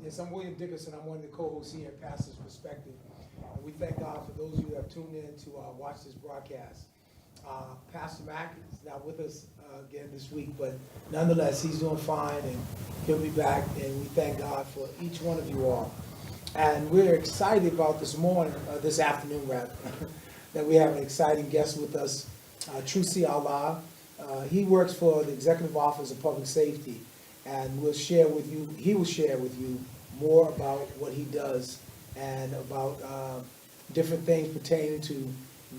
Yes, I'm William Dickerson. I'm one of the co-hosts here at Pastor's Perspective. And we thank God for those of you who have tuned in to watch this broadcast. Pastor Mack is not with us again this week, but nonetheless, he's doing fine and he'll be back. And we thank God for each one of you all. And we're excited about this afternoon rather, that we have an exciting guest with us, Trusi Allah. He works for the Executive Office of Public Safety, and he will share with you more about what he does and about different things pertaining to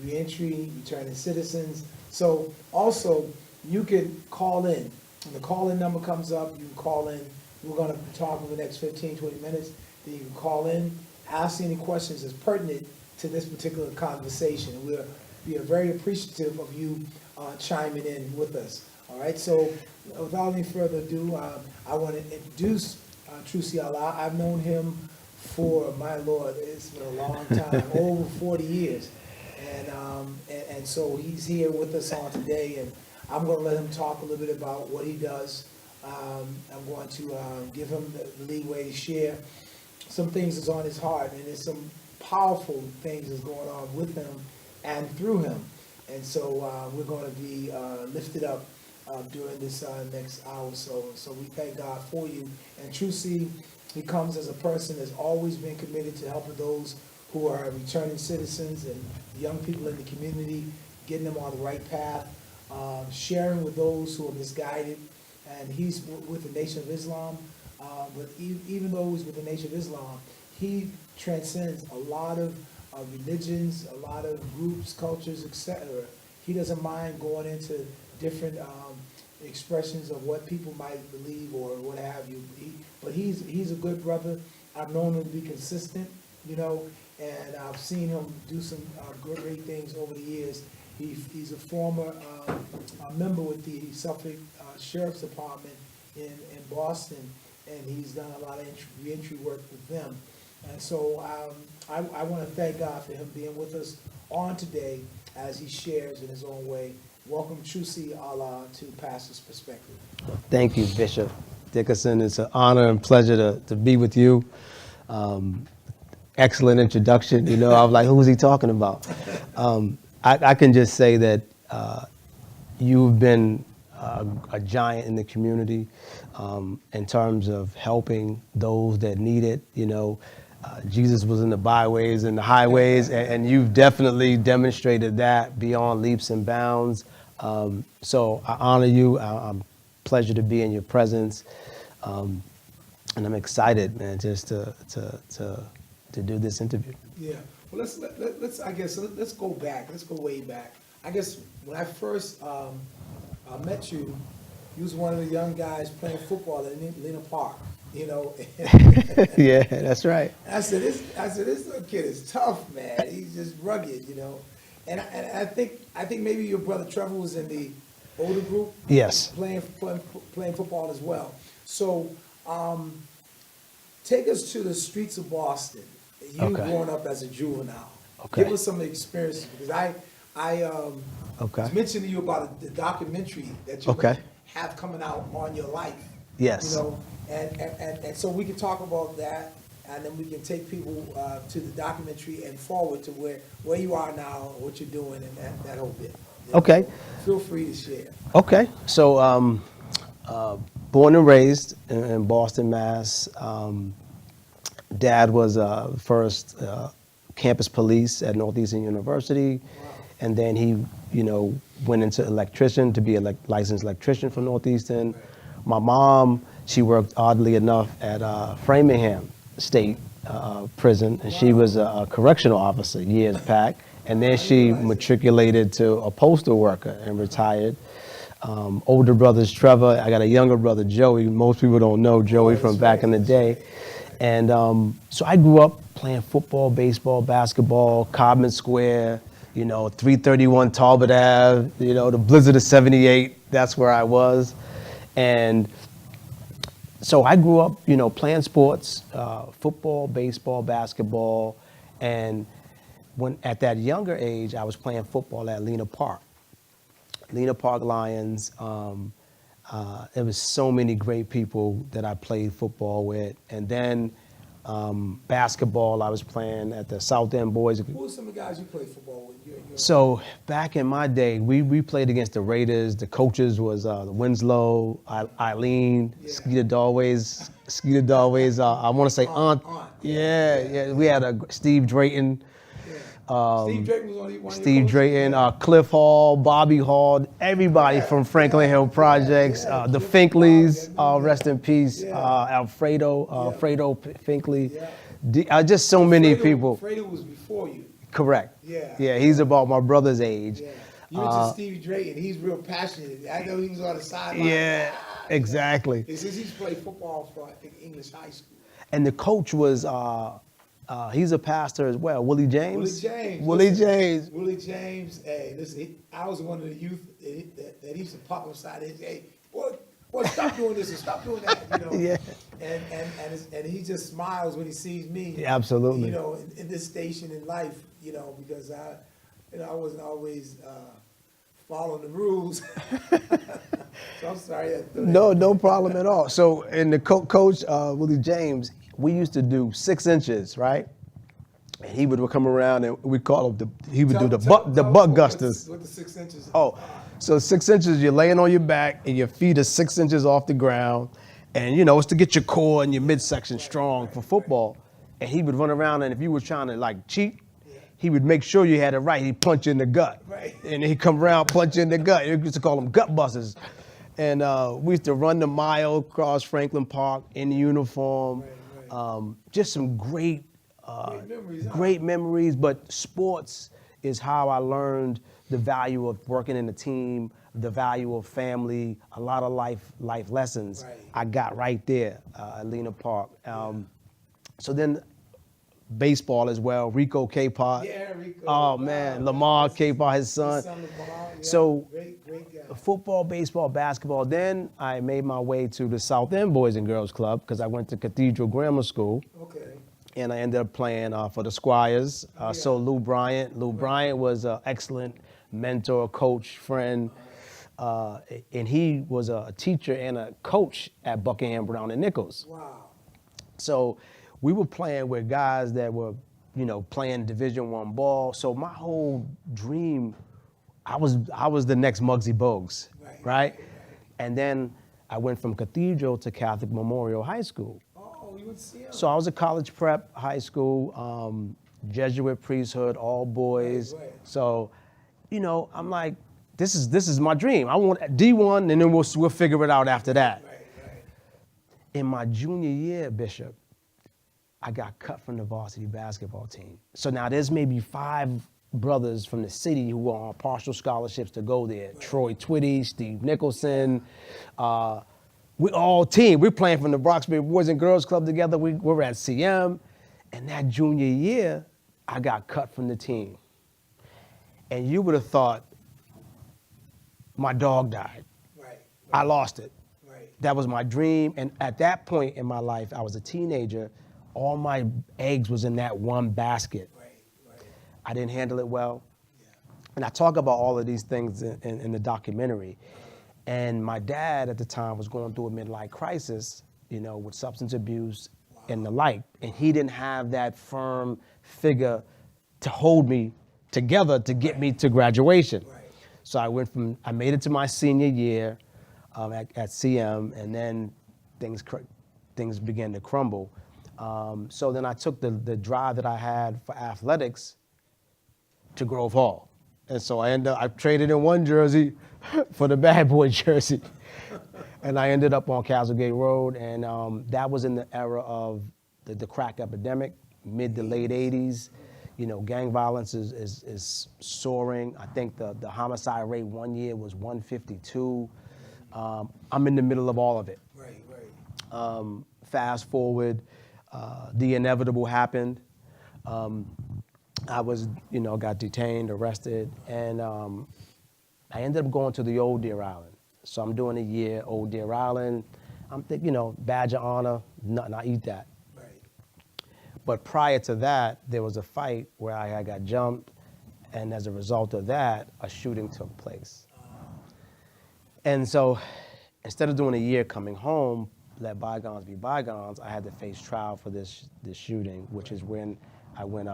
reentry, returning citizens. So also, you can call in. When the call-in number comes up, you can call in. We're going to talk for the next 15, 20 minutes. Then you can call in, ask any questions that's pertinent to this particular conversation. And we are very appreciative of you chiming in with us. All right, so without any further ado, I want to introduce Trusi Allah. I've known him for, my Lord, it's been a long time, over 40 years. And so he's here with us on today, and I'm going to let him talk a little bit about what he does. I'm going to give him the leeway to share some things that's on his heart, and there's some powerful things that's going on with him and through him. And so we're going to be lifted up during this next hour or so. So we thank God for you. And Trusi, he comes as a person that's always been committed to helping those who are returning citizens and young people in the community, getting them on the right path, sharing with those who are misguided. And he's with the Nation of Islam. But even though he's with the Nation of Islam, he transcends a lot of religions, a lot of groups, cultures, etc. He doesn't mind going into different expressions of what people might believe or what have you. But he's a good brother. I've known him to be consistent, and I've seen him do some great things over the years. He's a former member with the Suffolk Sheriff's Department in Boston, and he's done a lot of reentry work with them. And so I want to thank God for him being with us on today as he shares in his own way. Welcome, Trusi Allah, to Pastor's Perspective. Thank you, Bishop Dickerson. It's an honor and pleasure to be with you. Excellent introduction. I was like, who's he talking about? I can just say that you've been a giant in the community in terms of helping those that need it. Jesus was in the byways and the highways, and you've definitely demonstrated that beyond leaps and bounds. So I honor you. I'm pleasure to be in your presence, and I'm excited, man, just to do this interview. Yeah. Well, let's go back. Let's go way back. I guess when I first met you, you was one of the young guys playing football at Lena Park. Yeah, that's right. I said, this little kid is tough, man. He's just rugged, And I think maybe your brother Trevor was in the older group. Yes. Playing football as well. So, take us to the streets of Boston. You growing up as a juvenile. Okay. Give us some experiences, because I was mentioning to you about the documentary that you have coming out on your life. Yes. And so we can talk about that, and then we can take people to the documentary and forward to where you are now, what you're doing, and that whole bit. Okay. Feel free to share. Okay. So, born and raised in Boston, Mass. Dad was first campus police at Northeastern University, and then he, went into electrician to be a licensed electrician for Northeastern. My mom, she worked oddly enough at Framingham State Prison, and she was a correctional officer years back. And then she matriculated to a postal worker and retired. Older brothers, Trevor. I got a younger brother, Joey. Most people don't know Joey from back in the day. And so I grew up playing football, baseball, basketball, Codman Square, 331 Talbot Ave, the blizzard of '78. That's where I was. And so I grew up, playing sports, football, baseball, basketball. And when at that younger age, I was playing football at Lena Park Lions. There was so many great people that I played football with. And then basketball, I was playing at the South End Boys. Who are some of the guys you played football with? So back in my day, we played against the Raiders. The coaches was Winslow, Eileen, Yeah. Skeeter Darways. I want to say Aunt. Yeah. We had Steve Drayton. Steve Drayton was one of your Steve coaches? Drayton, Yeah. Cliff Hall, Bobby Hall, everybody from Franklin Hill Projects, yeah. the Cliff Finkleys, Hall, yeah. rest in peace, Yeah. Alfredo, Fredo Finkley, Yeah. just so many people. Fredo was before you. Correct. Yeah. Yeah, he's about my brother's age. Yeah. You mentioned Stevie Drayton. He's real passionate. I know he was on the sideline. Yeah, exactly. He says he's played football for, I think, English high school. And the coach was, he's a pastor as well, Willie James. Willie James. James. Willie James. Hey, listen, I was one of the youth that used to pop upside his. Hey, boy, stop doing this and stop doing that. You know. Yeah. And he just smiles when he sees me. Yeah, absolutely. You know, in this station in life. You know, because I wasn't always following the rules. So I'm sorry. No problem at all. So, and the coach, Willie James, we used to do 6 inches, right? And he would come around and we call him he would do the buck gusters. With the 6 inches. Oh, so 6 inches, you're laying on your back and your feet are 6 inches off the ground. And you know, it's to get your core and your midsection strong for football. And he would run around and if you were trying to like cheat, he would make sure you had it right. He'd punch you in the gut. Right. And he'd come around, punch you in the gut. We used to call them gut busters. And we used to run the mile across Franklin Park in uniform. Right. Just some great memories, huh? great memories. But sports is how I learned the value of working in a team, the value of family, a lot of life lessons Right. I got right there at Lena Park. So then baseball as well, Rico Capot. Yeah, Rico. Oh man, Lamar Capot, his son. Lamar, yeah. So Great guy. football, baseball, basketball. Then I made my way to the South End Boys and Girls Club because I went to Cathedral Grammar School. Okay. And I ended up playing for the Squires. So Lou Bryant was an excellent mentor, coach, friend. And he was a teacher and a coach at Buckingham Brown and Nichols. Wow. So we were playing with guys that were, playing Division I ball. So my whole dream, I was the next Muggsy Bogues, right? And then I went from Cathedral to Catholic Memorial High School. Oh, you would see him. So I was a college prep high school, Jesuit priesthood, all boys. Right. So, I'm like, this is my dream. I want D1, and then we'll figure it out after that. Right. In my junior year, Bishop, I got cut from the varsity basketball team. So now there's maybe 5 brothers from the city who are on partial scholarships to go there. Right. Troy Twitty, Steve Nicholson. We all team. We're playing from the Broxbury Boys and Girls Club together. We're at CM. And that junior year, I got cut from the team. And you would have thought my dog died. Right. I lost it. Right. That was my dream. And at that point in my life, I was a teenager. All my eggs was in that one basket. Right. I didn't handle it well. Yeah. And I talk about all of these things in the documentary. And my dad at the time was going through a midlife crisis, with substance abuse and the like. And he didn't have that firm figure to hold me together to get me to graduation. Right. So I made it to my senior year at CM, and then things began to crumble. So then I took the drive that I had for athletics to Grove Hall. And so I traded in one jersey for the bad boy jersey. And I ended up on Castlegate Road, and that was in the era of the crack epidemic, mid to late 80s. Gang violence is soaring. I think the homicide rate one year was 152. I'm in the middle of all of it. Right. Fast forward, the inevitable happened. I was, got detained, arrested, and I ended up going to the Old Deer Island. So I'm doing a year, Old Deer Island. I'm thinking, badge of honor, nothing, I eat that. Right. But prior to that, there was a fight where I got jumped, and as a result of that, a shooting took place. And so instead of doing a year coming home, let bygones be bygones, I had to face trial for this shooting, which is when I went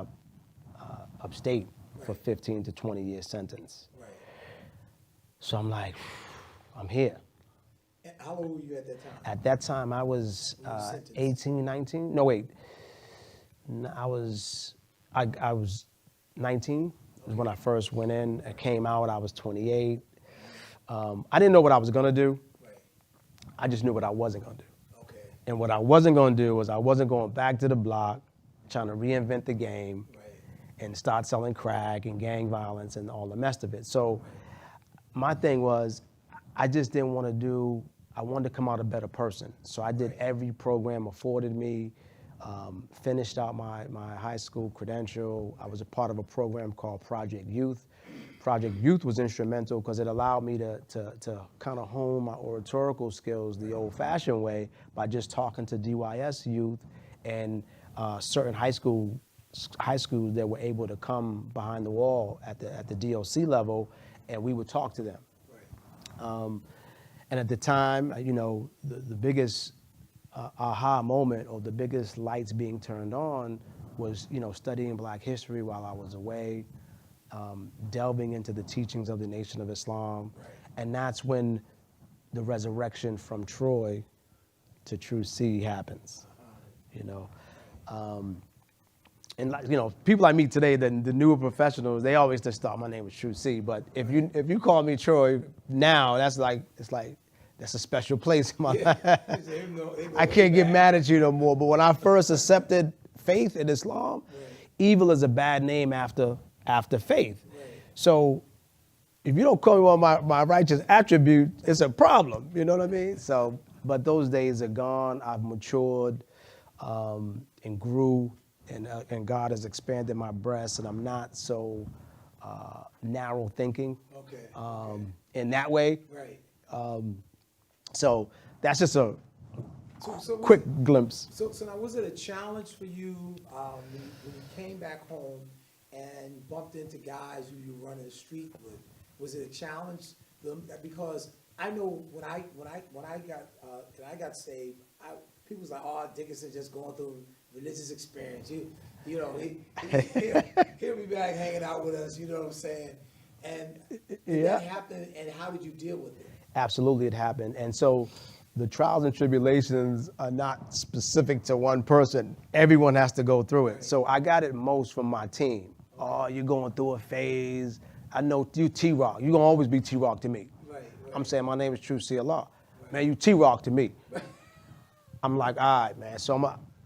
upstate for 15 to 20 year sentence. Right. So I'm like, I'm here. And how old were you at that time? At that time, I was When you were sentenced? 18, 19. No, wait. I was 19 was when I first went in. I came out, I was 28. I didn't know what I was gonna do. Right. I just knew what I wasn't gonna do. Okay. And what I wasn't gonna do was I wasn't going back to the block, trying to reinvent the game Right. and start selling crack and gang violence and all the rest of it. So my thing was, I just didn't want to do, I wanted to come out a better person. So I did Right. every program afforded me, finished out my high school credential. I was a part of a program called Project Youth. Project Youth was instrumental because it allowed me to kind of hone my oratorical skills the old-fashioned way by just talking to DYS youth and certain high schools that were able to come behind the wall at the DOC level, and we would talk to them. Right. And at the time, you know, the biggest aha moment or the biggest lights being turned on was, you know, studying Black history while I was away, delving into the teachings of the Nation of Islam. Right. And that's when the resurrection from Troy to True C happens, you know. And like, you know, people I meet today, the newer professionals, they always just thought my name was True C. But if you call me Troy now, that's like, that's a special place in my life. I can't get mad at you no more. But when I first accepted faith in Islam, evil is a bad name after faith. Right. So if you don't call me one of my righteous attributes, it's a problem. You know what I mean? So, but those days are gone. I've matured and grew, and God has expanded my breast, and I'm not so narrow thinking Okay. in that way. Right. So that's just a So quick glimpse. So now, was it a challenge for you when you came back home and bumped into guys who you were running the street with? Was it a challenge? Because I know when I got saved, people was like, "Oh, Dickinson just going through religious experience." You know, he'll be back hanging out with us. You know what I'm saying? And did that happen? And how did you deal with it? Absolutely, it happened. And so the trials and tribulations are not specific to one person. Everyone has to go through it. So I got it most from my team. Oh, you're going through a phase. I know you T-Rock. You're going to always be T-Rock to me. Right. I'm saying my name is True C Allah. Man, you T-Rock to me. I'm like, all right, man. So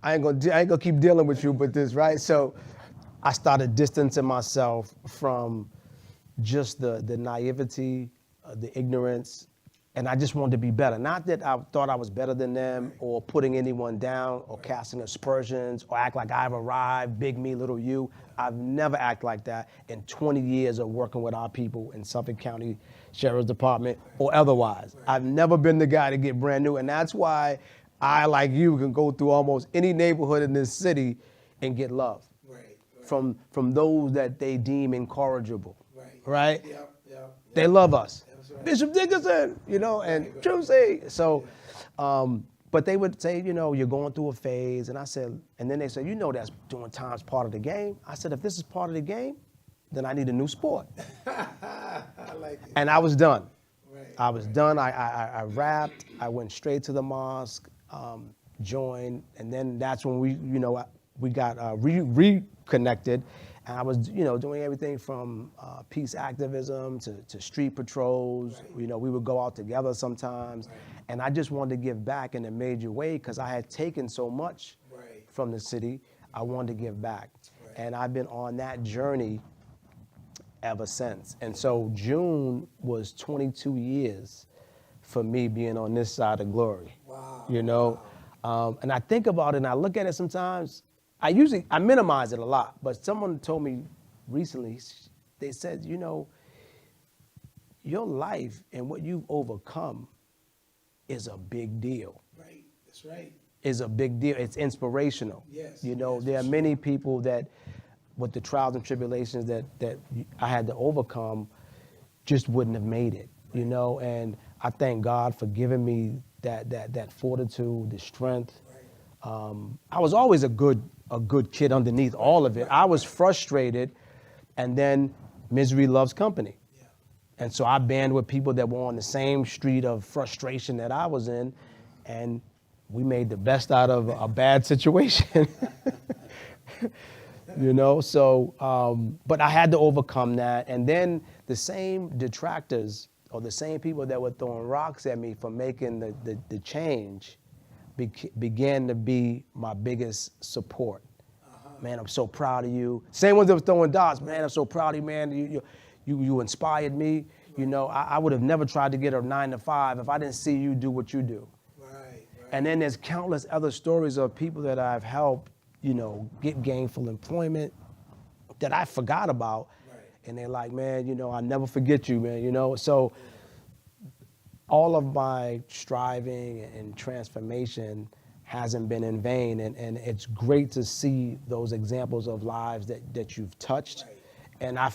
I ain't gonna keep dealing with you with this, right? So I started distancing myself from just the naivety, the ignorance, and I just wanted to be better. Not that I thought I was better than them or putting anyone down or casting aspersions or act like I've arrived, big me, little you. I've never acted like that in 20 years of working with our people in Suffolk County Sheriff's Department or otherwise. I've never been the guy to get brand new, and that's why I, like you, can go through almost any neighborhood in this city and get love from those that they deem incorrigible, right? They love us. Right. Bishop Dickinson, you know, and True C. So, but they would say, you know, you're going through a phase. And I said, and then they said, you know, that's doing time's part of the game. I said, if this is part of the game, then I need a new sport. I like it. And I was done. Right. I was done. I rapped. I went straight to the mosque, joined. And then that's when we got reconnected. And I was, you know, doing everything from peace activism to street patrols. Right. You know, we would go out together sometimes. Right. And I just wanted to give back in a major way because I had taken so much from the city. I wanted to give back. Right. And I've been on that journey ever since. And so June was 22 years for me being on this side of glory. Wow. You know, and I think about it and I look at it sometimes. I minimize it a lot, but someone told me recently, they said, you know, your life and what you've overcome is a big deal. Right, that's right. Is a big deal. It's inspirational. Yes. You know, yes, there are many people that, with the trials and tribulations that I had to overcome, just wouldn't have made it, you know, and I thank God for giving me that fortitude, the strength. I was always a good kid underneath all of it. I was frustrated, and then misery loves company. Yeah. And so I band with people that were on the same street of frustration that I was in, and we made the best out of a bad situation. You know, so, but I had to overcome that. And then the same detractors or the same people that were throwing rocks at me for making the change began to be my biggest support. Man, I'm so proud of you. Same ones that were throwing darts. Man, I'm so proud of you, man. You inspired me. You know, I would have never tried to get a 9 to 5 if I didn't see you do what you do. Right. And then there's countless other stories of people that I've helped, you know, get gainful employment that I forgot about. Right. And they're like, man, you know, I'll never forget you, man, you know? So all of my striving and transformation hasn't been in vain. And it's great to see those examples of lives that you've touched. Right.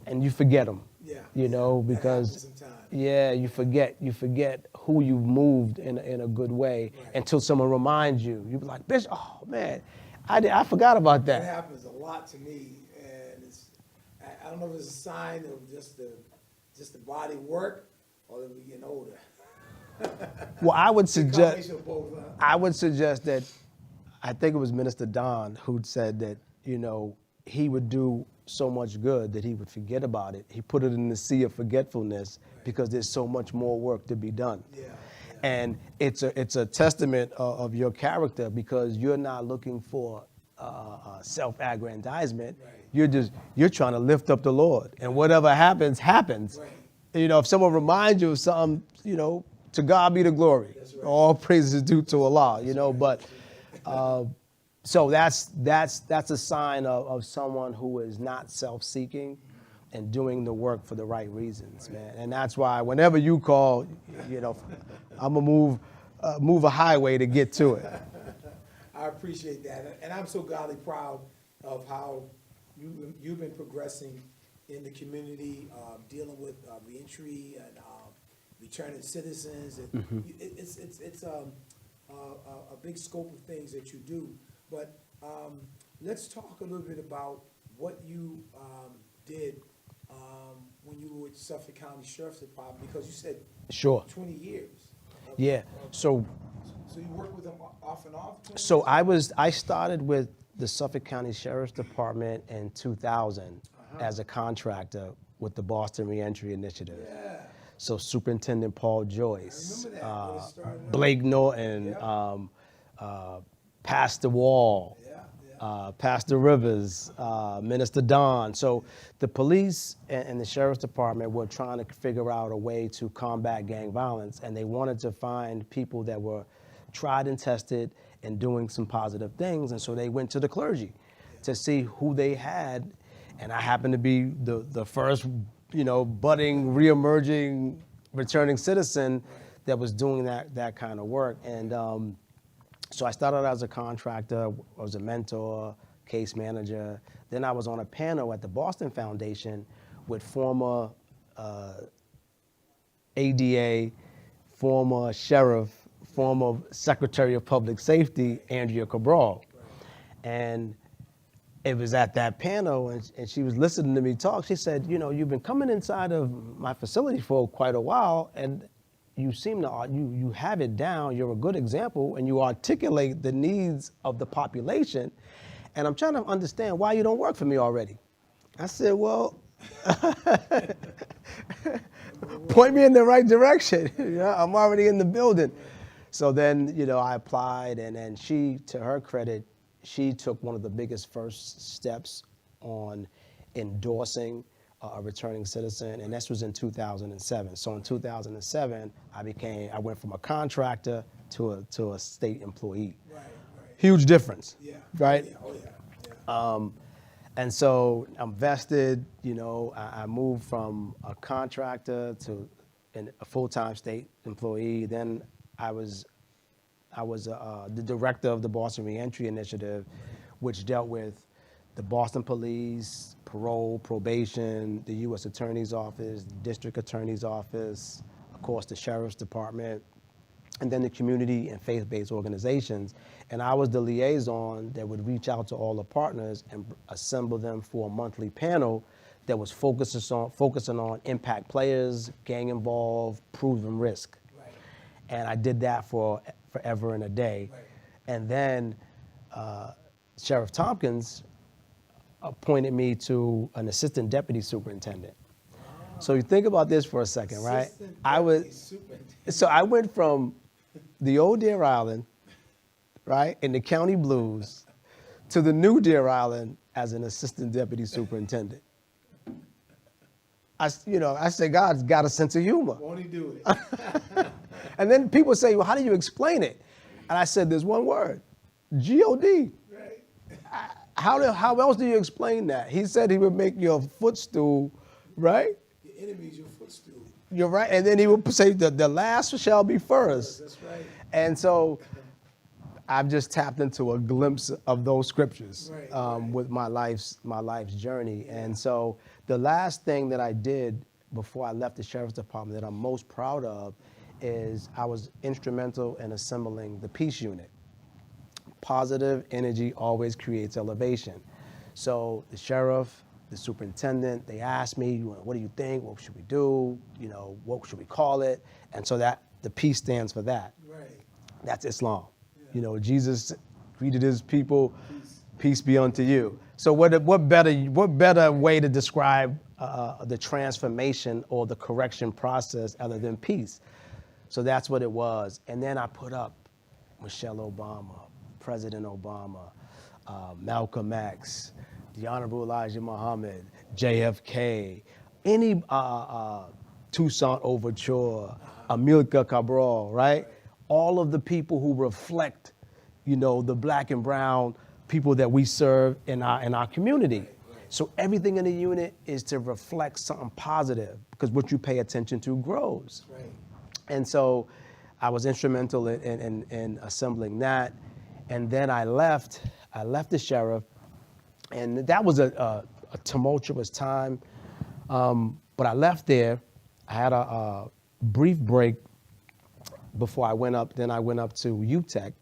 And you forget them. Yeah. You know, That happens because sometimes. yeah, you forget who you've moved in a good way Right. until someone reminds you. You be like, bitch, oh man, I forgot about That that. happens a lot to me, and I don't know if it's a sign of just the body work or that we getting older. Well, I would suggest Combination of both, huh? I would suggest that I think it was Minister Don who said that, you know, he would do so much good that he would forget about it. He put it in the sea of forgetfulness because there's so much more work to be done. Yeah. And it's a testament of your character because you're not looking for self-aggrandizement. Right. You're trying to lift up the Lord, and whatever happens, happens. Right. You know, if someone reminds you of something, you know, to God be the glory. That's right. All praises is due to Allah. You know, but so that's a sign of someone who is not self-seeking and doing the work for the right reasons, man. And that's why whenever you call, you know, I'm gonna move a highway to get to it. I appreciate that, and I'm so godly proud of how you've been progressing in the community, dealing with reentry and returning citizens, and it's a big scope of things that you do. But let's talk a little bit about what you did when you were with Suffolk County Sheriff's Department, because you said Sure. 20 years. Yeah. So So you work with them off and off? 20 So years? I started with the Suffolk County Sheriff's Department in 2000 as a contractor with the Boston Reentry Initiative. Yeah. So Superintendent Paul Joyce, I remember that, when it started out. Blake Norton, Yeah. Pastor Wall, Yeah. Pastor Rivers, Minister Don. So the police and the Sheriff's Department were trying to figure out a way to combat gang violence, and they wanted to find people that were tried and tested and doing some positive things. And so they went to the clergy to see who they had. And I happened to be the first, you know, budding, reemerging, returning citizen that was doing that kind of work. And so I started out as a contractor, I was a mentor, case manager. Then I was on a panel at the Boston Foundation with former ADA, former sheriff, former Secretary of Public Safety, Andrea Cabral. And it was at that panel, and she was listening to me talk. She said, you know, you've been coming inside of my facility for quite a while, and you seem to, you have it down, you're a good example, and you articulate the needs of the population, and I'm trying to understand why you don't work for me already. I said, well, point me in the right direction. You know, I'm already in the building. So then, you know, I applied, and then she, to her credit, she took one of the biggest first steps on endorsing a returning citizen, and this was in 2007. So in 2007, I went from a contractor to a state employee. Right. Huge difference. Yeah. Right? Yeah. Oh, yeah. And so I'm vested, you know, I moved from a contractor to a full-time state employee. Then I was the director of the Boston Reentry Initiative, which dealt with the Boston Police, parole, probation, the U.S. Attorney's Office, District Attorney's Office, a of course, the sheriff's department, and then the community and faith-based organizations. And I was the liaison that would reach out to all the partners and assemble them for a monthly panel that was focusing on impact players, gang involved, proven risk. Right. And I did that for forever and a day. Right. And then Sheriff Tompkins appointed me to an assistant deputy superintendent. So you think about this for a second, right? Assistant I Deputy was Superintendent. so I went from the old Deer Island, right, in the county blues, to the new Deer Island as an assistant deputy superintendent. I said, God's got a sense of humor. Won't he do it? And then people say, well, how do you explain it? And I said, there's one word, G-O-D. Right. How else do you explain that? He said he would make your footstool, right? Your enemy's your footstool. You're right. And then he would say, the last shall be first. That's right. And so I've just tapped into a glimpse of those scriptures Right. with my life's journey. And so the last thing that I did before I left the sheriff's department that I'm most proud of is I was instrumental in assembling the peace unit. Positive energy always creates elevation. So the sheriff, the superintendent, they asked me, what do you think? What should we do? What should we call it? And so that the peace stands for that. Right. That's Islam. Yeah. Jesus greeted his people, peace be unto you. So what better way to describe the transformation or the correction process other than peace? So that's what it was. And then I put up Michelle Obama, President Obama, Malcolm X, the Honorable Elijah Muhammad, JFK, any Toussaint Overture, Amilcar Cabral, right? All of the people who reflect, the black and brown people that we serve in our community. So everything in the unit is to reflect something positive because what you pay attention to grows. Right. And so I was instrumental in assembling that. And then I left the sheriff, and that was a tumultuous time. But I left there. I had a brief break before I went up. Then I went up to UTEC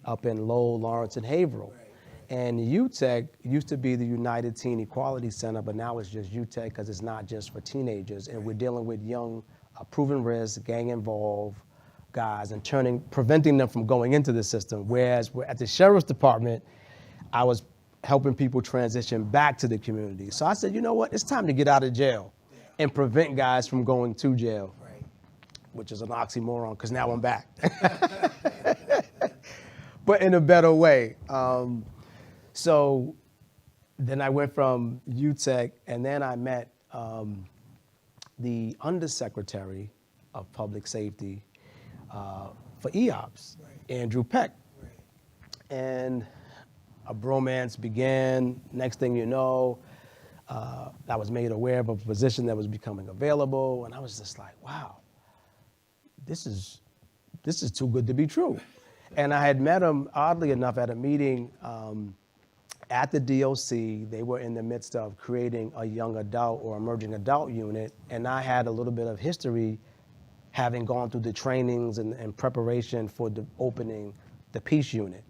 up in Lowell, Lawrence, and Haverhill. Right. And UTEC used to be the United Teen Equality Center, but now it's just UTEC because it's not just for teenagers. And we're dealing with young, proven risk, gang involved guys and preventing them from going into the system. Whereas we're at the sheriff's department, I was helping people transition back to the community. So I said, you know what? It's time to get out of jail and prevent guys from going to jail, Right. which is an oxymoron because now I'm back. But in a better way. So then I went from UTEC, and then I met the Undersecretary of Public Safety for EOPS, Right. Andrew Peck. Right. And a bromance began. Next thing you know, I was made aware of a position that was becoming available, and I was just like, wow, this is too good to be true. And I had met him, oddly enough, at a meeting at the DOC. They were in the midst of creating a young adult or emerging adult unit, and I had a little bit of history having gone through the trainings and preparation for opening the peace unit.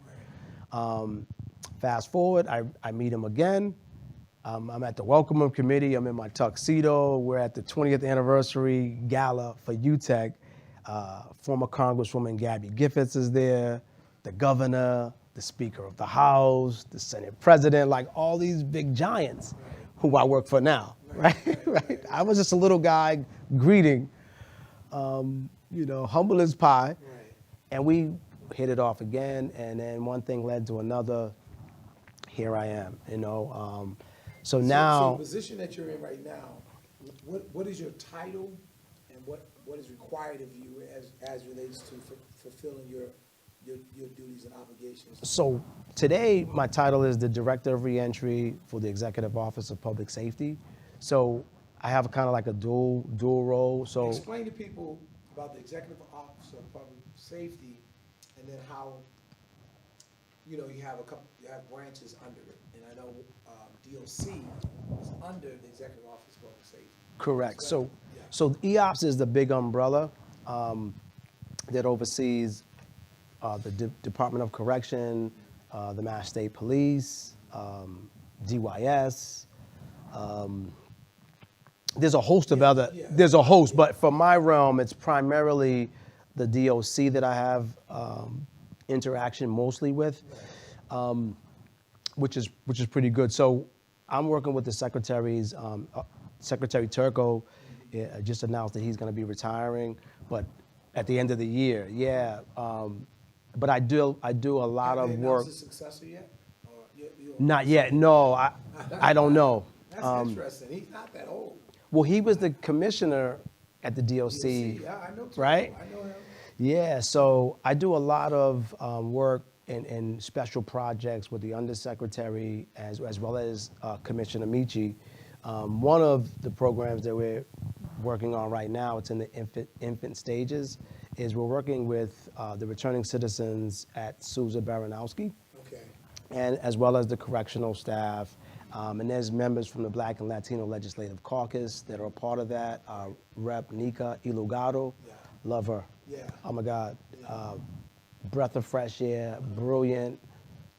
Fast forward, I meet him again. I'm at the Welcome Him Committee. I'm in my tuxedo. We're at the 20th anniversary gala for UTEC. Former Congresswoman Gabby Giffords is there, the governor, the Speaker of the House, the Senate President, like all these big giants who I work for now, right? Right. I was just a little guy greeting, humble as pie. Right. And we hit it off again, and then one thing led to another. Here I am, So now, So the position that you're in right now, what is your title, and what is required of you as relates to fulfilling your duties and obligations? so today my title is the Director of Reentry for the Executive Office of Public Safety. So I have kind of like a dual role. So Explain to people about the Executive Office of Public Safety, and then how, you have branches under it. And I know DOC is under the Executive Office of Public Safety. correct. So Yeah. so EOPS is the big umbrella. that oversees the Department of Correction, the Mass State Police, DYS. There's a host of other, yeah. there's a host, but for my realm, it's primarily the DOC that I have interaction mostly with, which is pretty good. So I'm working with the secretaries. Secretary Turco just announced that he's going to be retiring, but at the end of the year, yeah. But I do a lot Have of they work. announced a successor yet? Or you don't Not know? yet. No, I don't know. That's interesting. He's not that old. Well, he was the commissioner at the DOC, Yeah, I know Turco. right? I know him. Yeah, so I do a lot of work in special projects with the undersecretary as well as Commissioner Michi. One of the programs that we're working on right now, it's in the infant stages, is we're working with the returning citizens at Sousa Baranowski, Okay. and as well as the correctional staff. And there's members from the Black and Latino Legislative Caucus that are a part of that. Rep. Nika Ilugado, Yeah. love her. Yeah. Oh my God. Breath of fresh air, brilliant,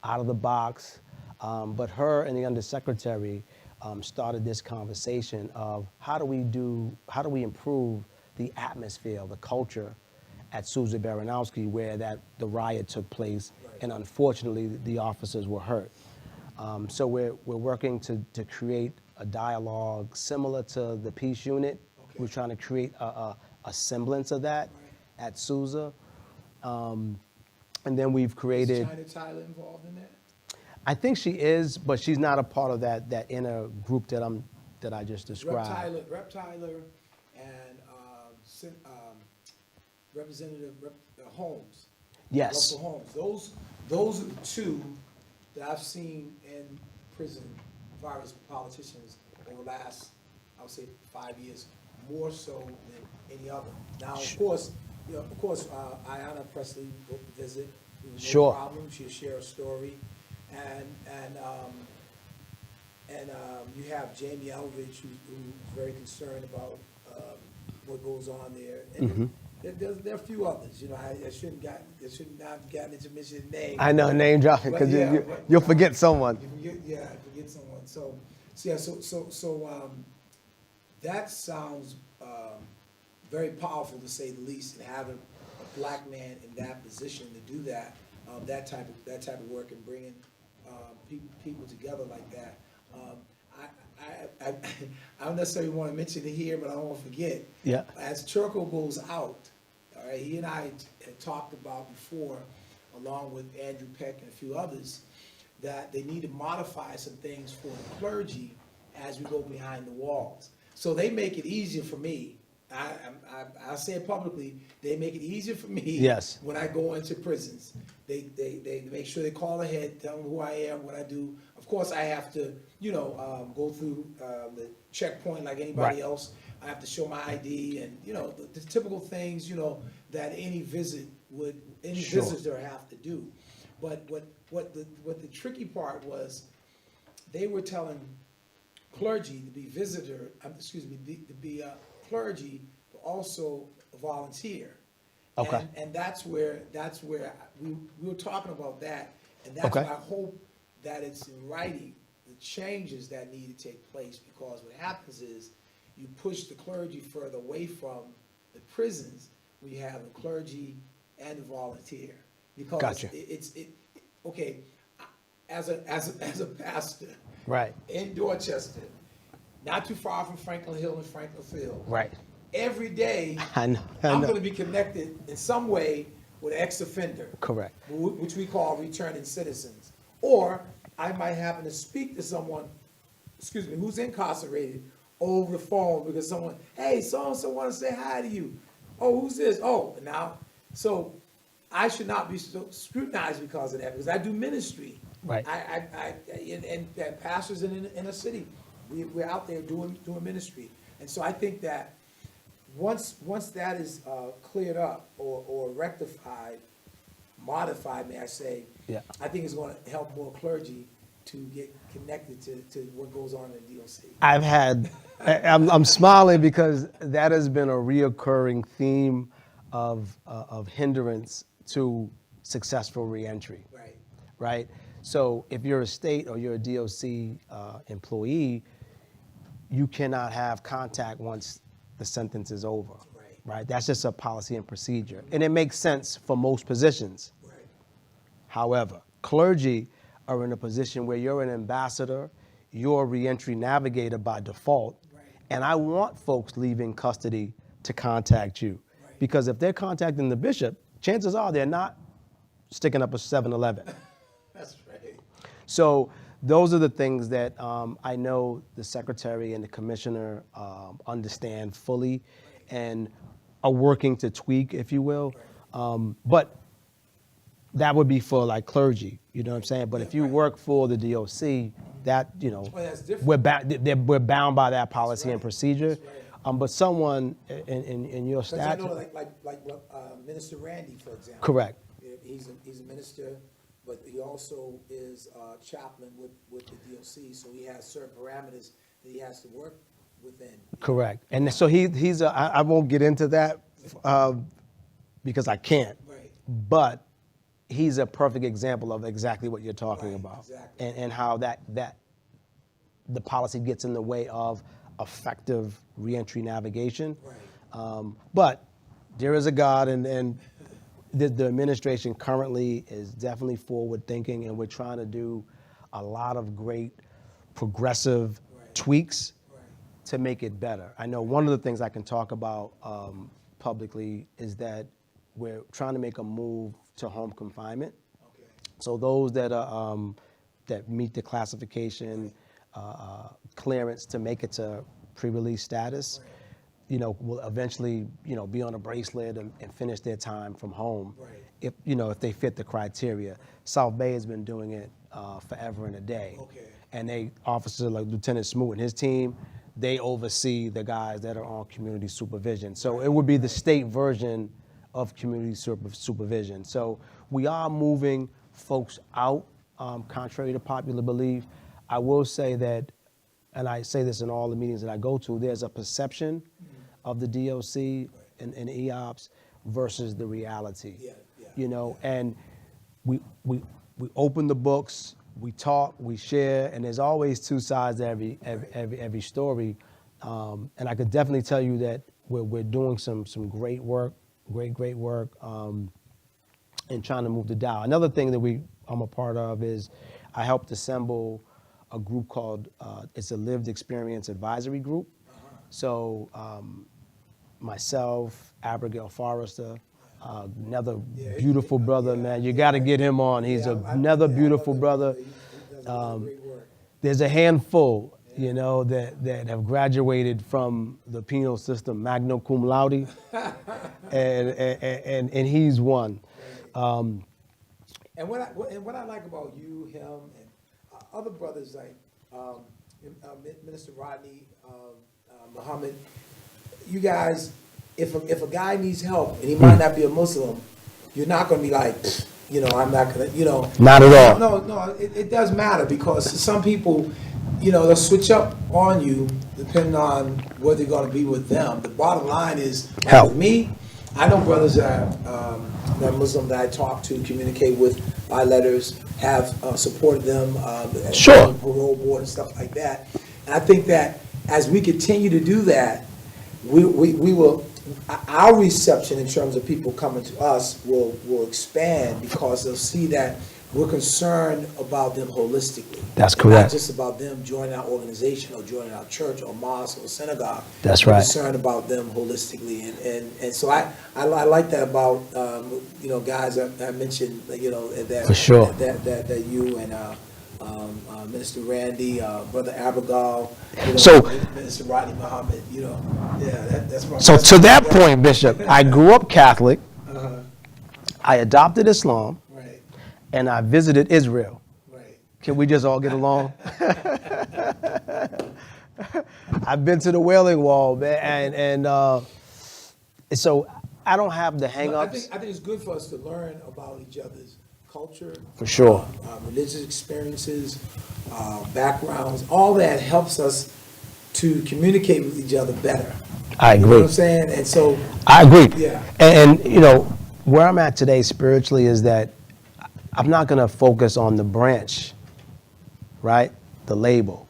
out of the box. But her and the undersecretary started this conversation of how do we improve the atmosphere, the culture at Sousa Baranowski where the riot took place, Right. and unfortunately the officers were hurt. So we're working to create a dialogue similar to the peace unit. Okay. We're trying to create a semblance of that Right. at Sousa. And then we've created, Is China Tyler involved in that? I think she is, but she's not a part of that inner group that I just described. Rep. Tyler and Representative Holmes. Yes. Russell Holmes. Those are the two that I've seen in prison, as far as politicians over the last, I would say, 5 years, more so than any other. Now, of course, Ayanna Pressley will visit. It was Sure. No problem. She'll share a story, and you have Jamie Eldridge, who's very concerned about what goes on there. And there are a few others. I shouldn't have gotten into mentioning names. I know, name dropping, because you'll forget someone. Forget someone. So that sounds very powerful, to say the least, and having a black man in that position to do that type of work and bringing people together like that. I don't necessarily want to mention it here, but I don't want to forget. Yeah. As Turco goes out, all right, he and I had talked about before, along with Andrew Peck and a few others, that they need to modify some things for the clergy as we go behind the walls. So they make it easier for me. I say it publicly. They make it easier for me. Yes. When I go into prisons. They make sure they call ahead, tell them who I am, what I do. Of course, I have to, go through the checkpoint like anybody Right. else. I have to show my ID and, the typical things, that any Sure. visitor have to do. But what the tricky part was, they were telling clergy to be to be a clergy, but also a volunteer. Okay. And that's where we were talking about that, and that's Okay. why I hope that it's in writing, the changes that need to take place, because what happens is you push the clergy further away from the prisons when you have the clergy and the volunteer. Because Gotcha. Okay, as a pastor Right. in Dorchester, not too far from Franklin Hill and Franklin Field. Right. Every day, I know. I'm going to be connected in some way with an ex-offender. Correct. Which we call returning citizens. Or I might happen to speak to someone, who's incarcerated over the phone because someone, hey, so-and-so want to say hi to you. Oh, who's this? Oh, now, so I should not be so scrutinized because of that, because I do ministry. Right. And pastors in a city, we're out there doing ministry. And so I think that once that is cleared up or rectified, modified, may I say, Yeah. I think it's going to help more clergy to get connected to what goes on in the DOC. I'm smiling because that has been a reoccurring theme of hindrance to successful reentry, Right. right? So if you're a state or you're a DOC employee, you cannot have contact once the sentence is over, right? That's just a policy and procedure. And it makes sense for most positions. Right. However, clergy are in a position where you're an ambassador, you're a reentry navigator by default, Right. and I want folks leaving custody to contact you. Right. Because if they're contacting the bishop, chances are they're not sticking up a 7-Eleven. That's right. So those are the things that I know the secretary and the commissioner understand fully and are working to tweak, if you will. But that would be for like clergy, you know what I'm saying? But if you work for the DOC, that, you know, Well, that's different. we're bound by that policy and right. procedure. That's right. But someone in your Because I statute, know, like Minister Randy, for example. correct, He's a minister, but he also is a chaplain with the DOC, so he has certain parameters that he has to work within. correct. And so I won't get into that because I can't. Right. But he's a perfect example of exactly what you're talking Right, about, exactly. and how that the policy gets in the way of effective reentry navigation. Right. But there is a God, and the administration currently is definitely forward thinking, and we're trying to do a lot of great progressive Right. tweaks Right. to make it better. I know one of the things I can talk about publicly is that we're trying to make a move to home confinement. Okay. So those that are that meet the classification clearance to make it to pre-release status, Right. you know, will eventually, you know, be on a bracelet and finish their time from home. Right. If, you know, if they fit the criteria. South Bay has been doing it forever and a day. Okay. And they, officers like Lieutenant Smoot and his team, they oversee the guys that are on community supervision. So it would be the state version of community supervision. So we are moving folks out, contrary to popular belief. I will say that, and I say this in all the meetings that I go to, there's a perception of the DOC and EOPS versus the reality. Yeah, yeah, You know, and we open the books, we talk, we share, and there's always two sides to every story. And I could definitely tell you that we're doing some great work, great work, in trying to move the dial. Another thing that I'm a part of is I helped assemble a group called it's a Lived Experience Advisory Group. So myself, Abigail Forrester, another beautiful brother, man. You got to get him on. He's another beautiful brother. He does a lot of great work. There's a handful, you know, that have graduated from the penal system, magna cum laude, and he's one. And what I like about you, him, and other brothers like Minister Rodney, Muhammad, you guys, if a guy needs help and he might not be a Muslim, you're not going to be like, you know, I'm not going to, you know. Not at all. No, it does matter because some people, you know, they'll switch up on you depending on whether you're going to be with them. The bottom line is, Help. with me, I know brothers that are Muslim that I talk to, communicate with by letters, have supported them, Sure. parole board and stuff like that. And I think that as we continue to do that, we will, our reception in terms of people coming to us will expand because they'll see that we're concerned about them holistically. That's And correct. not just about them joining our organization or joining our church or mosque or synagogue. That's We're right. concerned about them holistically. And so I like that about, you know, guys I mentioned, you know, that. For sure. That you and Minister Randy, Brother Abigail, you know, So- Minister Rodney Muhammad, you know, yeah, that's my. So to that point, Bishop, I grew up Catholic, Uh-huh, I adopted Islam, right, and I visited Israel. right. Can we just all get along? I've been to the Wailing Wall, man, and so I don't have the No, I hang-ups. think it's good for us to learn about each other's culture. For sure. Religious experiences, backgrounds, all that helps us to communicate with each other better. I You know agree. what I'm saying? And so, I agree. Yeah. And you know, where I'm at today spiritually is that I'm not going to focus on the branch, right? The label,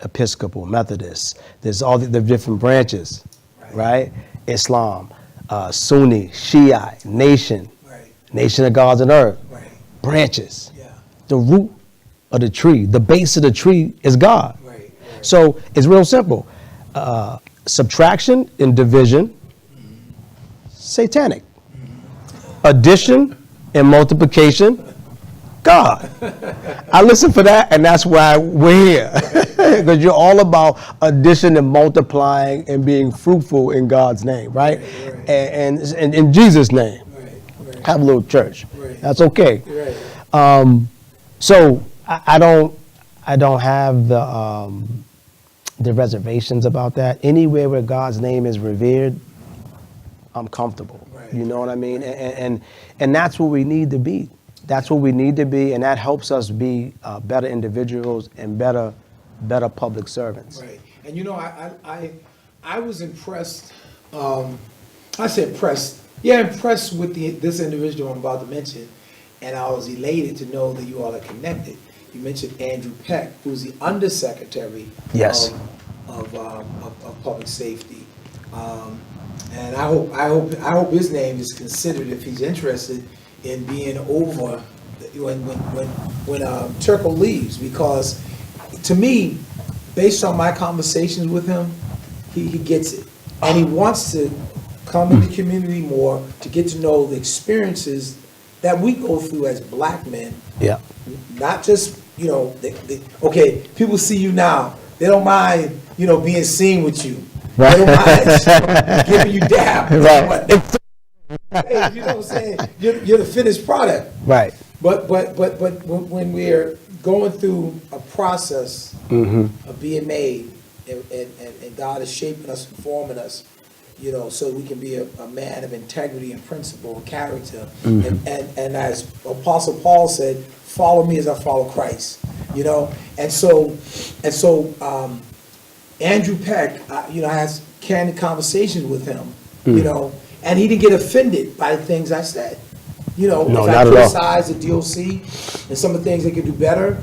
Episcopal, Methodist. There's all the different branches, right? Islam, Sunni, Shiite, nation, right, nation of gods and earth, right, branches. yeah, The root of the tree, the base of the tree is God. right, So it's real simple. Subtraction and division, satanic. Addition and multiplication, God. I listen for that, and that's why we're here. Because you're all about addition and multiplying and being fruitful in God's name, right? Right. And in Jesus' name. right, Have a little church. Right. That's okay. right. So I don't have the reservations about that. Anywhere where God's name is revered, I'm comfortable. Right. You know what I mean? And that's what we need to be. That's what we need to be, and that helps us be better individuals and better public servants. Right. And you know, I was impressed. I said impressed. Yeah, impressed with this individual I'm about to mention, and I was elated to know that you all are connected. You mentioned Andrew Peck, who's the undersecretary Yes. of public safety. And I hope his name is considered if he's interested in being over when Turco leaves, because to me, based on my conversations with him, he gets it, and he wants to come in the community more to get to know the experiences that we go through as black men. Yeah. Not just, you know, okay, people see you now, they don't mind, you know, being seen with you. They don't mind giving you dab. Right. Hey, you know what I'm saying? You're the finished product. Right. But when we're going through a process of being made, and God is shaping us and forming us, you know, so we can be a man of integrity and principle and character. And as Apostle Paul said, follow me as I follow Christ. You know, and so Andrew Peck, you know, I had candid conversations with him, you know, and he didn't get offended by the things I said. You know, No, if I not at all. criticized the DOC and some of the things they could do better,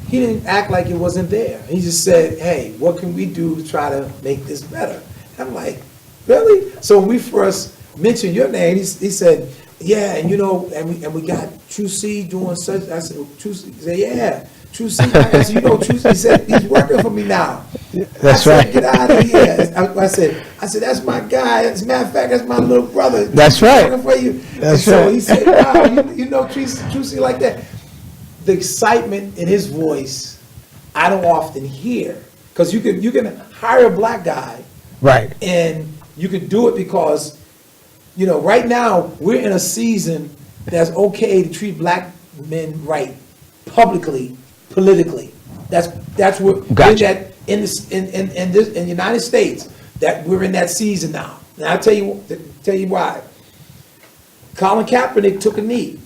he didn't act like it wasn't there. He just said, hey, what can we do to try to make this better? And I'm like, really? So when we first mentioned your name, he said, yeah, and you know, and we got True C doing such. I said, True C. He said, yeah, True C. I said, you know, True C. He said, he's working for me now. That's I said, right. get out of here. I said, that's my guy. As a matter of fact, that's my little brother. That's He's right. working for you. That's and so right. he said, wow, you know True C like that. The excitement in his voice, I don't often hear, because you can hire a black guy, Right. and you can do it because, you know, right now we're in a season that's okay to treat black men right publicly, politically. That's what Gotcha. in the United States, that we're in that season now. And I'll tell you why. Colin Kaepernick took a knee.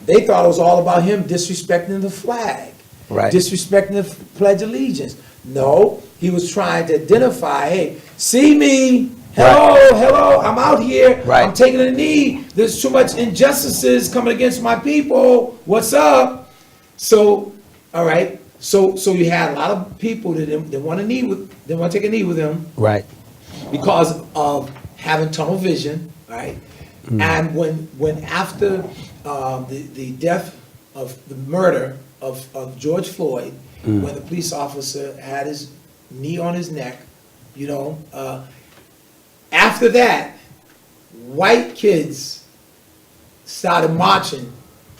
They thought it was all about him disrespecting the flag, Right. disrespecting the Pledge of Allegiance. No, he was trying to identify, hey, see me, hello, I'm out here, Right. I'm taking a knee, there's too much injustices coming against my people, what's up? So, all right, so you had a lot of people that didn't want to take a knee with him Right. because of having tunnel vision, right? And when after the death of the murder of George Floyd, when the police officer had his knee on his neck, you know, after that, white kids started marching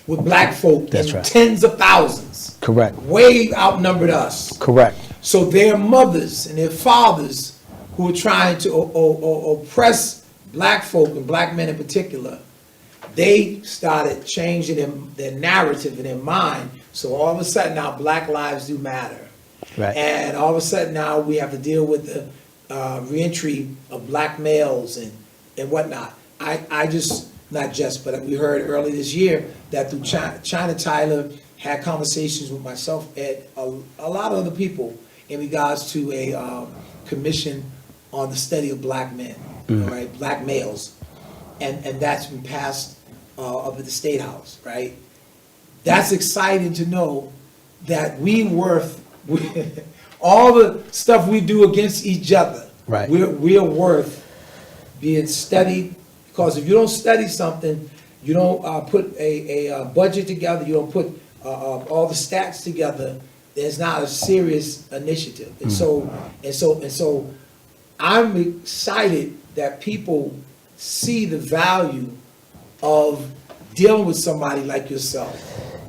with black folk That's in right. tens of thousands. Correct. Way outnumbered us. Correct. So their mothers and their fathers who were trying to oppress black folk and black men in particular, they started changing their narrative in their mind. So all of a sudden now black lives do matter. Right. And all of a sudden now we have to deal with the reentry of black males and whatnot. I just, not just, but we heard early this year that through China Tyler had conversations with myself and a lot of other people in regards to a commission on the study of black men, all right, black males, and that's been passed up at the State House, right? That's exciting to know that we worth all the stuff we do against each other. Right. We're worth being studied, because if you don't study something, you don't put a budget together, you don't put all the stats together, there's not a serious initiative. And so I'm excited that people see the value of dealing with somebody like yourself,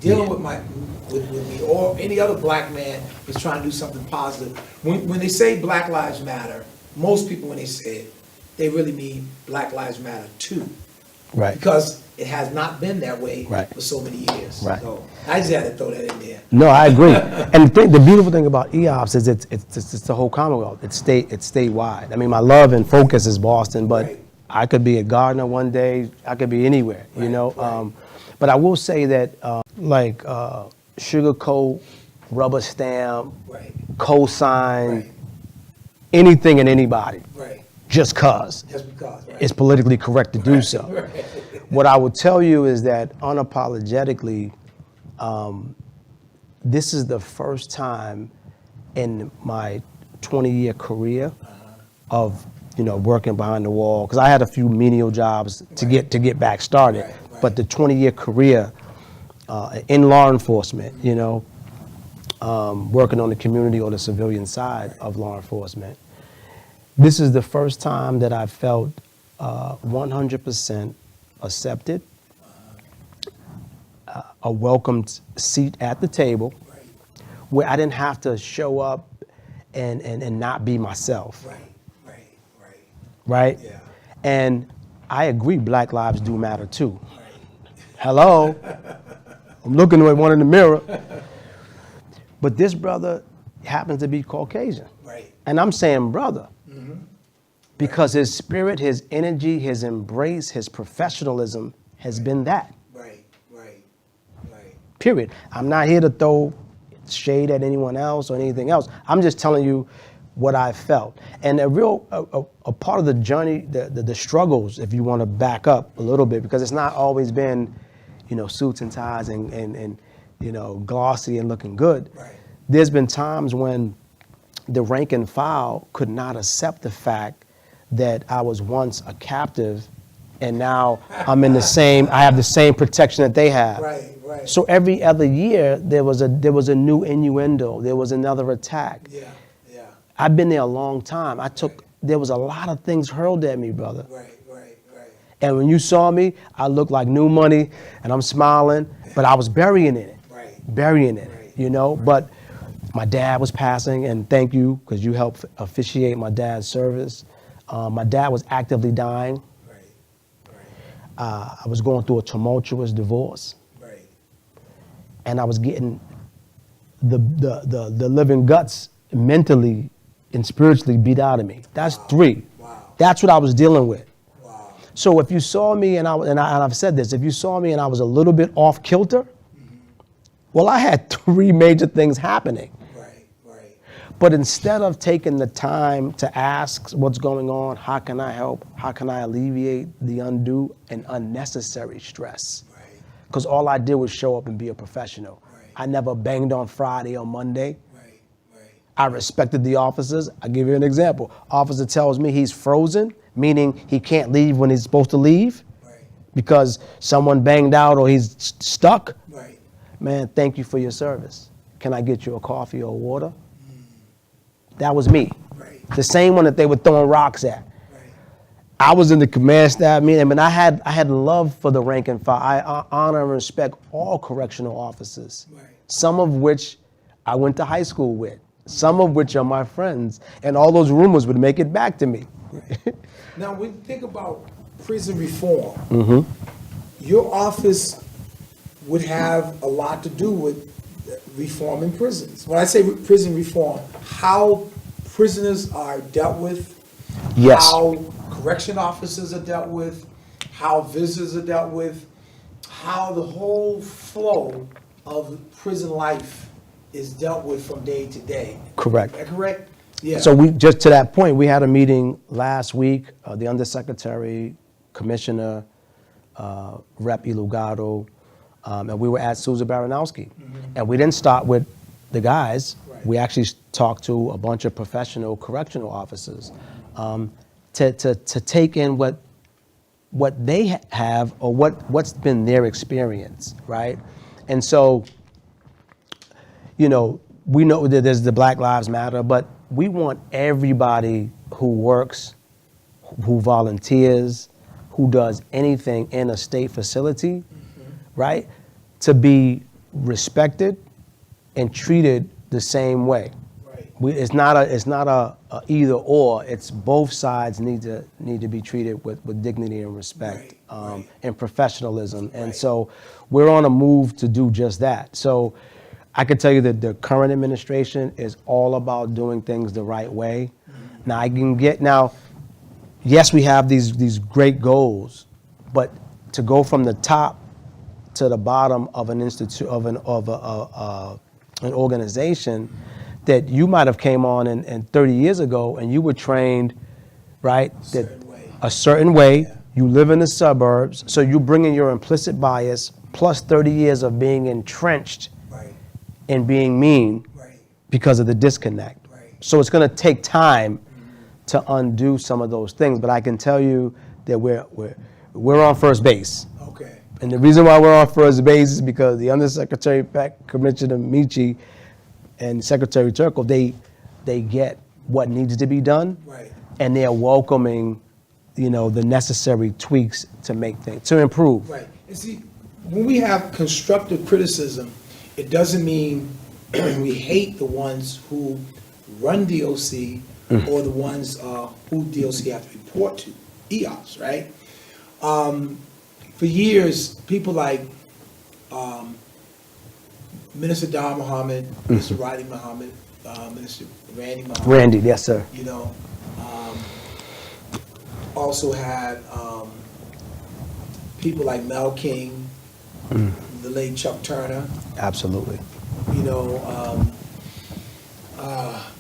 dealing with me or any other black man who's trying to do something positive. When they say Black Lives Matter, most people, when they say it, they really mean Black Lives Matter too. Right. Because it has not been that way Right. for so many years. Right. So I just had to throw that in there. No, I agree. And the beautiful thing about EOPS is it's the whole Commonwealth. It's statewide. I mean, my love and focus is Boston, but Right. I could be at Gardner one day. I could be anywhere, you Right, know. right. But I will say that sugar coat, rubber stamp, Right, cosign, right, anything and anybody, right. just cause Just because, right? it's politically correct to do so. Right. What I would tell you is that unapologetically, this is the first time in my 20-year career of working behind the wall, because I had a few menial jobs to get back started, Right, right. but the 20-year career in law enforcement, working on the community or the civilian side of law enforcement, this is the first time that I felt 100% accepted, a welcomed seat at the table, Right, where I didn't have to show up and not be myself, right, right, right, right? yeah, And I agree, Black lives do matter too. right, Hello? I'm looking at one in the mirror. But this brother happens to be Caucasian. right, And I'm saying brother, because his spirit, his energy, his embrace, his professionalism has been that. right, right, right, Period. I'm not here to throw shade at anyone else or anything else. I'm just telling you what I felt. And a part of the journey, the struggles, if you want to back up a little bit, because it's not always been, suits and ties and glossy and looking good. right, There's been times when the rank and file could not accept the fact that I was once a captive and now I have the same protection that they have. right, right. So every other year there was a new innuendo, there was another attack. Yeah, yeah, I've been there a long time. There was a lot of things hurled at me, brother. right, right, right, And when you saw me, I looked like new money and I'm smiling, but I was burying in it. right, Burying it, Right. But my dad was passing, and thank you, because you helped officiate my dad's service. My dad was actively dying. right, I was going through a tumultuous divorce, right, and I was getting the living guts mentally and spiritually beat out of me. That's 3. wow, That's what I was dealing with. wow, So if you saw me, and I've said this, if you saw me and I was a little bit off kilter, well, I had 3 major things happening. right, right, But instead of taking the time to ask what's going on, how can I help? How can I alleviate the undue and unnecessary stress? right, Because all I did was show up and be a professional. Right. I never banged on Friday or Monday. right, right, I respected the officers. I'll give you an example. Officer tells me he's frozen, meaning he can't leave when he's supposed to leave right, because someone banged out or he's stuck. right, Man, thank you for your service. Can I get you a coffee or water? That was me. right, The same one that they were throwing rocks at. right, I was in the command staff meeting, but I had love for the rank and file. I honor and respect all correctional officers, right. some of which I went to high school with, some of which are my friends, and all those rumors would make it back to me. Now, when you think about prison reform, your office would have a lot to do with reforming prisons. When I say prison reform, how prisoners are dealt with, Yes. how correction officers are dealt with, how visitors are dealt with, how the whole flow of prison life is dealt with from day to day. Correct. Is that correct? Yeah. So we, just to that point, we had a meeting last week, the Undersecretary, Commissioner, Rep. Elugado, and we were at Susan Baranowski. And we didn't start with the guys. Right. We actually talked to a bunch of professional correctional officers to take in what they have or what's been their experience, right? And so, you know, we know that there's the Black Lives Matter, but we want everybody who works, who volunteers, who does anything in a state facility, right, to be respected and treated the same way. Right. It's not a either or. It's both sides need to be treated with dignity and respect, Right. and professionalism. And Right. so we're on a move to do just that. So I can tell you that the current administration is all about doing things the right way. Now, yes, we have these great goals, but to go from the top to the bottom of an institute of an organization that you might have came on and 30 years ago and you were trained, right, that Certain way. a certain way. Yeah. You live in the suburbs, so you bring in your implicit bias plus 30 years of being entrenched Right. and being mean Right. because of the disconnect. Right. So it's going to take time to undo some of those things, but I can tell you that we're on first base. Okay. And the reason why we're on first base is because the Undersecretary, Commissioner Michi, and Secretary Turkle, they get what needs to be done, Right. and they're welcoming, you know, the necessary tweaks to make things, to improve. Right. And see, when we have constructive criticism, it doesn't mean we hate the ones who run DOC or the ones who DOC have to report to, EOPS, right? For years, people like Minister Dar Muhammad, Mr. Riding Muhammad, Minister Randy Muhammad. Randy, yes, sir. You know, also had people like Mel King, the late Chuck Turner, Absolutely. you know,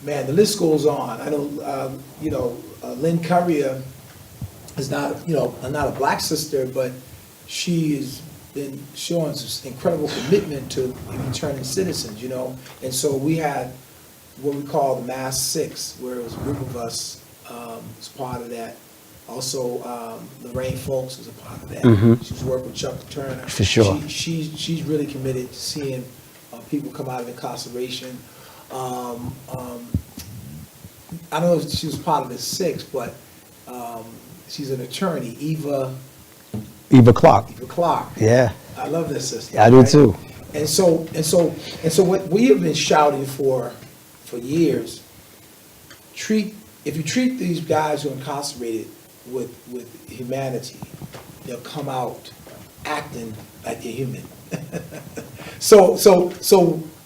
man, the list goes on. I know, you know, Lynn Currier is not, you know, not a black sister, but she has been showing this incredible commitment to returning citizens, you know. And so we had what we call the Mass Six, where it was a group of us was part of that. Also, Lorraine Folks was a part of that. She was working with Chuck Turner. For sure. She's really committed to seeing people come out of incarceration. I don't know if she was part of the Six, but she's an attorney, Eva Clark. Clark. Yeah, I love this sister. I do right? too. And so what we have been shouting for years, if you treat these guys who are incarcerated with humanity, they'll come out acting like they're human. So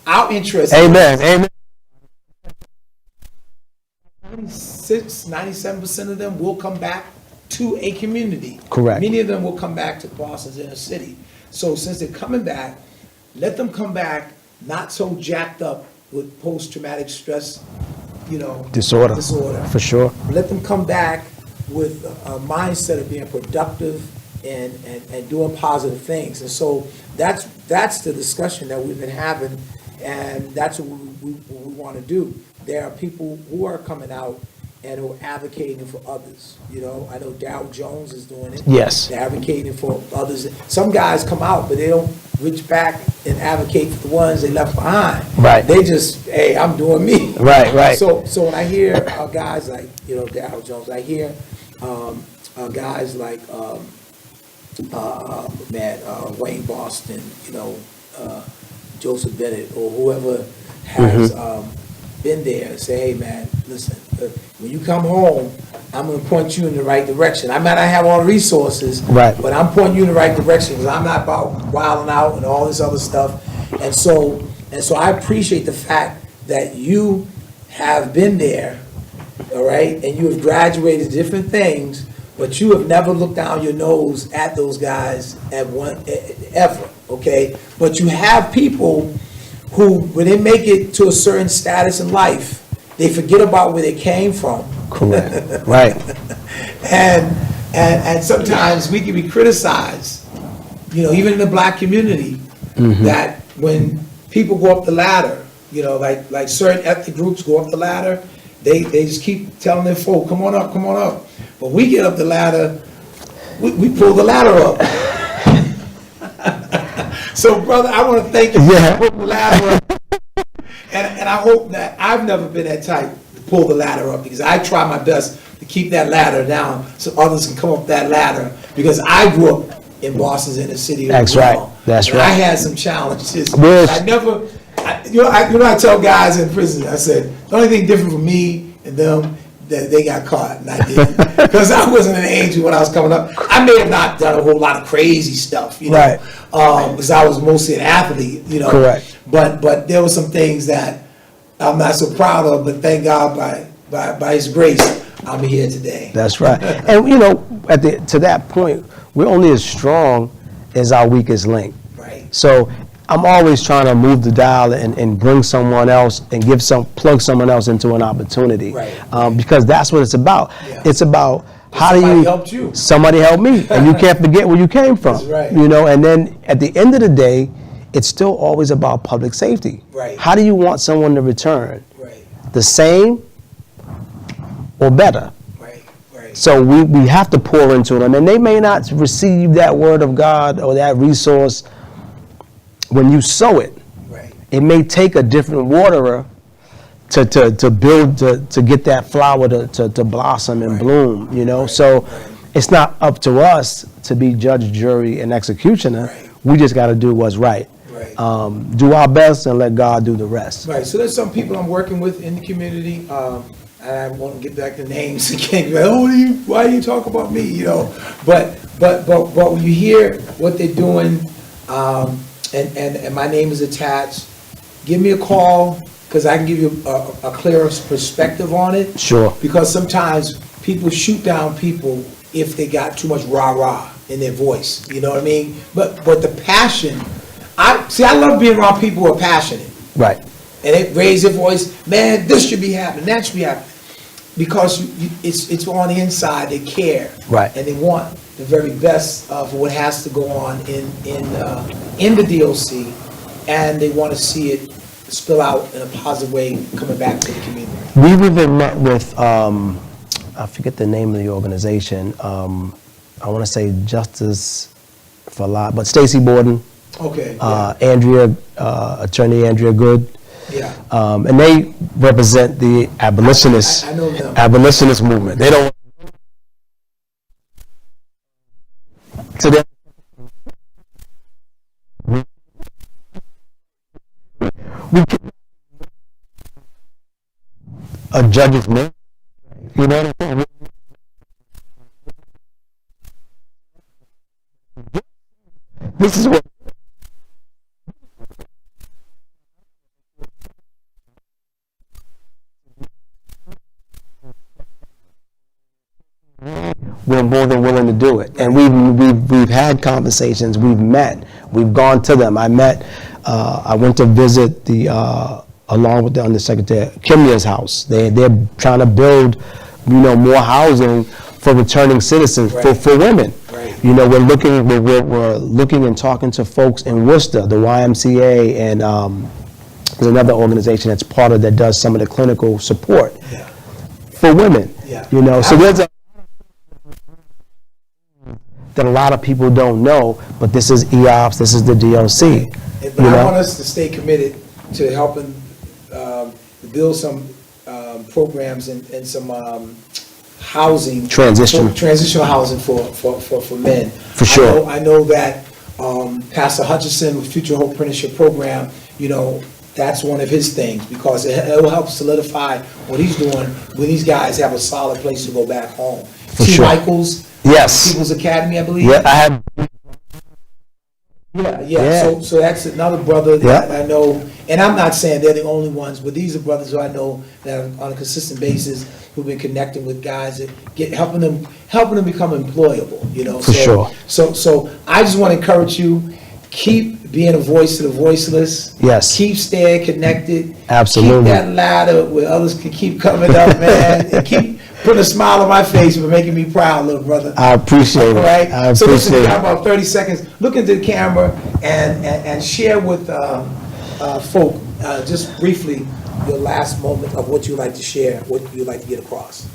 our interest. Amen. 97% of them will come back to a community. Correct. Many of them will come back to Boston's inner city. So since they're coming back, let them come back not so jacked up with post-traumatic stress, you know. Disorder. For sure. Let them come back with a mindset of being productive and doing positive things. And so that's the discussion that we've been having, and that's what we want to do. There are people who are coming out and who are advocating for others. You know, I know Dow Jones is doing it. Yes. They're advocating for others. Some guys come out, but they don't reach back and advocate for the ones they left behind. Right. They just, hey, I'm doing me. Right. So when I hear guys like, you know, Dow Jones, I hear guys like, Wayne Boston, you know, Joseph Bennett, or whoever has been there, and say, hey, man, listen, when you come home, I'm going to point you in the right direction. I might not have all the resources, Right. but I'm pointing you in the right direction, because I'm not about wilding out and all this other stuff. And so I appreciate the fact that you have been there, all right, and you have graduated different things, but you have never looked down your nose at those guys ever, okay? But you have people who, when they make it to a certain status in life, they forget about where they came from. Correct. Right. And sometimes we can be criticized, you know, even in the black community, that when people go up the ladder, you know, like certain ethnic groups go up the ladder, they just keep telling their folk, come on up, come on up. But we get up the ladder, we pull the ladder up. So, brother, I want to thank you for pulling the ladder up. And I hope that I've never been that type to pull the ladder up, because I try my best to keep that ladder down so others can come up that ladder, because I grew up in Boston's inner city. That's right. That's right. I had some challenges. Yes. I tell guys in prison, I said, the only thing different from me and them, that they got caught and I didn't. Because I wasn't an angel when I was coming up. I may have not done a whole lot of crazy stuff, you know, Right. Because I was mostly an athlete, you know. Correct. But there were some things that I'm not so proud of, but thank God by His grace, I'm here today. That's right. And you know, to that point, we're only as strong as our weakest link. Right. So I'm always trying to move the dial and bring someone else and plug someone else into an opportunity. Right. Because that's what it's about. Yeah. It's about how do Somebody you helped you. Somebody helped me, and you can't forget where you came from. That's right. You know, and then at the end of the day, it's still always about public safety. Right. How do you want someone to return? Right. The same or better? Right. Right. So we have to pour into them, and they may not receive that word of God or that resource when you sow it. Right. It may take a different waterer to build, to get that flower to blossom and Right. bloom, you know? Right. So Right. it's not up to us to be judge, jury, and executioner. Right. We just got to do what's right. Right. Do our best and let God do the rest. Right, so there's some people I'm working with in the community, and I won't get back to names again. Like, why do you talk about me? You know, but when you hear what they're doing, and my name is attached, give me a call, because I can give you a clearer perspective on it. Sure. Because sometimes people shoot down people if they got too much rah-rah in their voice. You know what I mean? But the passion. I love being around people who are passionate. Right. And they raise their voice, man, this should be happening, that should be happening. Because it's on the inside, they care. Right. And they want the very best of what has to go on in the DOC, and they want to see it spill out in a positive way coming back to the community. We've even met with, I forget the name of the organization, I want to say Justice for Life, but Stacey Borden. Okay. Andrea, attorney Andrea Good, Yeah. and they represent the abolitionist I know them. abolitionist movement. They don't. So they, we can, a judge's name. You know what I'm saying? This is what. We're more than willing to do it, and we've had conversations. We've met. We've gone to them. I went to visit along with the Undersecretary Kimya's house. They're trying to build, more housing for returning citizens, Right. for women. Right. We're looking and talking to folks in Worcester, the YMCA, and there's another organization that's part of that does some of the clinical support Yeah. for women. Yeah. So there's that a lot of people don't know, but this is EOPS, this is the DOC. But I want us to stay committed to helping build some programs and some housing. Transitional housing for men. For sure. I know that Pastor Hutchinson with Future Hope Apprenticeship Program, that's one of his things, because it will help solidify what he's doing when these guys have a solid place to go back home. For T. sure. Michaels. Yes. People's Academy, I believe. Yeah, I have. Yeah. So that's another brother that Yeah. I know, and I'm not saying they're the only ones, but these are brothers who I know that are on a consistent basis who've been connecting with guys that helping them become employable. For sure. So I just want to encourage you. keep being a voice to the voiceless. Yes. Keep staying connected. Absolutely. Keep that ladder where others can keep coming up, man. And keep putting a smile on my face for making me proud, little brother. I appreciate it. All right. I So listen, we appreciate got it. about 30 seconds. Look into the camera and share with folk, just briefly, your last moment of what you'd like to share, what you'd like to get across.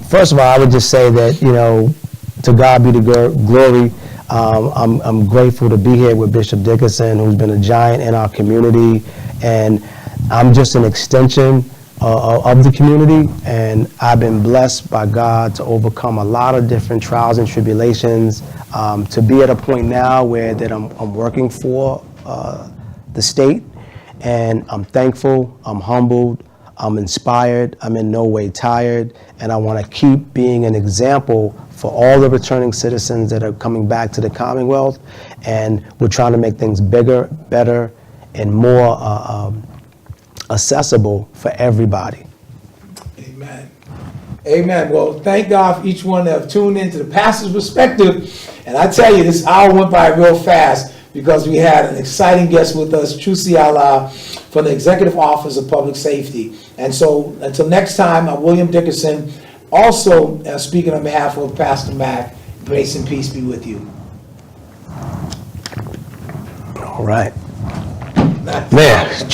First of all, I would just say that, to God be the glory. I'm grateful to be here with Bishop Dickerson, who's been a giant in our community, and I'm just an extension of the community, and I've been blessed by God to overcome a lot of different trials and tribulations, to be at a point now where that I'm working for the state, and I'm thankful, I'm humbled, I'm inspired, I'm in no way tired, and I want to keep being an example for all the returning citizens that are coming back to the Commonwealth, and we're trying to make things bigger, better, and more accessible for everybody. Amen. Amen. Well, thank God for each one that have tuned into the Pastor's Perspective. And I tell you, this hour went by real fast because we had an exciting guest with us, Trucy Allah, from the Executive Office of Public Safety. And so until next time, I'm William Dickerson, also speaking on behalf of Pastor Mac. Grace and peace be with you. All right. Man.